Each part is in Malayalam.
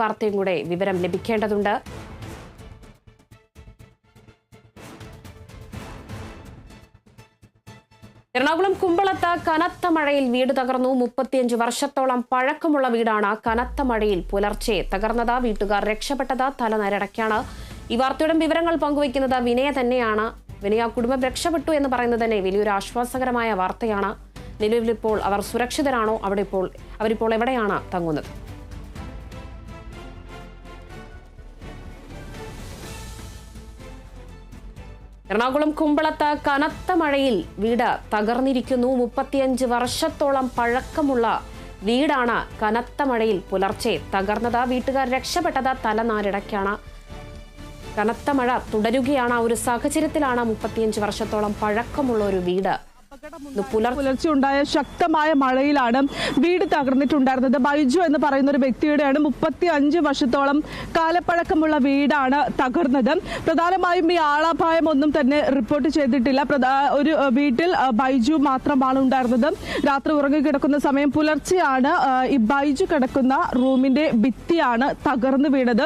വാർത്തയും കൂടെ വിവരം ലഭിക്കേണ്ടതുണ്ട്. എറണാകുളം കുമ്പളത്ത് കനത്ത മഴയിൽ വീട് തകർന്നു. 35 വർഷത്തോളം പഴക്കമുള്ള വീടാണ് കനത്ത മഴയിൽ പുലർച്ചെ തകർന്നത്. വീട്ടുകാർ രക്ഷപ്പെട്ടത് തലനരടയ്ക്കാണ്. ഈ വാർത്തയുടെ വിവരങ്ങൾ പങ്കുവയ്ക്കുന്നത് വിനയ തന്നെയാണ്. വിനയ, കുടുംബം രക്ഷപ്പെട്ടു എന്ന് പറയുന്നത് തന്നെ വലിയൊരു ആശ്വാസകരമായ വാർത്തയാണ്. നിലവിലിപ്പോൾ അവർ സുരക്ഷിതരാണോ? അവരിപ്പോൾ എവിടെയാണ് തങ്ങുന്നത്? എറണാകുളം കുമ്പളത്ത് കനത്ത മഴയിൽ വീട് തകർന്നിരിക്കുന്നു. 35 വർഷത്തോളം പഴക്കമുള്ള വീടാണ് കനത്ത മഴയിൽ പുലർച്ചെ തകർന്നത്. വീട്ടുകാർ രക്ഷപ്പെട്ടത് തലനാരിടയ്ക്കാണ്. കനത്ത മഴ തുടരുകയാണ്. ഒരു സാഹചര്യത്തിലാണ് 35 വർഷത്തോളം പഴക്കമുള്ള ഒരു വീട് പുലർച്ചെ ഉണ്ടായ ശക്തമായ മഴയിലാണ് വീട് തകർന്നിട്ടുണ്ടായിരുന്നത്. ബൈജു എന്ന് പറയുന്ന ഒരു വ്യക്തിയുടെയാണ് 35 വർഷത്തോളം കാലപ്പഴക്കമുള്ള വീടാണ് തകർന്നത്. പ്രധാനമായും ഈ ആളപായം ഒന്നും തന്നെ റിപ്പോർട്ട് ചെയ്തിട്ടില്ല. ഒരു വീട്ടിൽ ബൈജു മാത്രമാണ് ഉണ്ടായിരുന്നത്. രാത്രി ഉറങ്ങിക്കിടക്കുന്ന സമയം പുലർച്ചെയാണ് ഈ ബൈജു കിടക്കുന്ന റൂമിന്റെ ഭിത്തിയാണ് തകർന്നു വീണത്.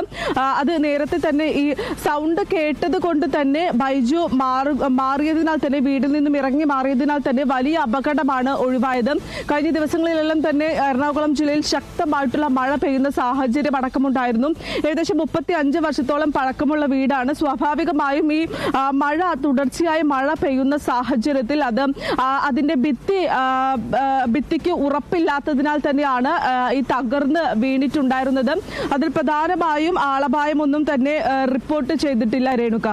അത് നേരത്തെ തന്നെ ഈ സൗണ്ട് കേട്ടത് കൊണ്ട് തന്നെ ബൈജു മാറിയതിനാൽ തന്നെ വീട്ടിൽ നിന്നും ഇറങ്ങി മാറിയതിനാൽ തന്നെ വലിയ അപകടമാണ് ഒഴിവായത്. കഴിഞ്ഞ ദിവസങ്ങളിലെല്ലാം തന്നെ എറണാകുളം ജില്ലയിൽ ശക്തമായിട്ടുള്ള മഴ പെയ്യുന്ന സാഹചര്യം അടക്കമുണ്ടായിരുന്നു. ഏകദേശം 35 വർഷത്തോളം പഴക്കമുള്ള വീടാണ്. സ്വാഭാവികമായും ഈ മഴ തുടർച്ചയായി മഴ പെയ്യുന്ന സാഹചര്യത്തിൽ അതിന്റെ ഭിത്തിക്ക് ഉറപ്പില്ലാത്തതിനാൽ തന്നെയാണ് ഈ തകർന്ന് വീണിട്ടുണ്ടായിരുന്നത്. അതിൽ പ്രധാനമായും ആളപായം ഒന്നും തന്നെ റിപ്പോർട്ട് ചെയ്തിട്ടില്ല. രേണുക,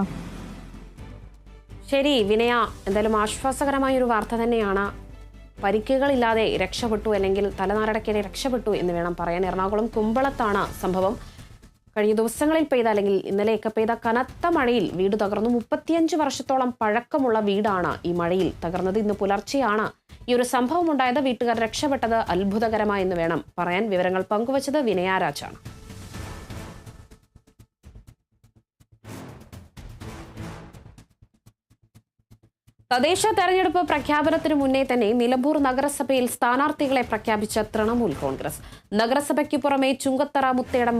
ശരി വിനയ, എന്തായാലും ആശ്വാസകരമായ ഒരു വാർത്ത തന്നെയാണ്. പരിക്കുകളില്ലാതെ രക്ഷപ്പെട്ടു, അല്ലെങ്കിൽ തലനാരടയ്ക്കാതെ രക്ഷപ്പെട്ടു എന്ന് വേണം പറയാൻ. എറണാകുളം കുമ്പളത്താണ് സംഭവം. കഴിഞ്ഞ ദിവസങ്ങളിൽ പെയ്ത, അല്ലെങ്കിൽ ഇന്നലെയൊക്കെ പെയ്ത കനത്ത മഴയിൽ വീട് തകർന്നു. 35 വർഷത്തോളം പഴക്കമുള്ള വീടാണ് ഈ മഴയിൽ തകർന്നത്. ഇന്ന് പുലർച്ചെയാണ് ഈ ഒരു സംഭവം ഉണ്ടായത്. വീട്ടുകാർ രക്ഷപ്പെട്ടത് അത്ഭുതകരമായെന്ന് വേണം പറയാൻ. വിവരങ്ങൾ പങ്കുവച്ചത് വിനയാരാജാണ്. തദ്ദേശ തെരഞ്ഞെടുപ്പ് പ്രഖ്യാപനത്തിനു മുന്നേ തന്നെ നിലമ്പൂർ നഗരസഭയിൽ സ്ഥാനാർത്ഥികളെ പ്രഖ്യാപിച്ച തൃണമൂൽ കോൺഗ്രസ്. നഗരസഭയ്ക്ക് പുറമെ ചുങ്കത്തറ, മുത്തേടം,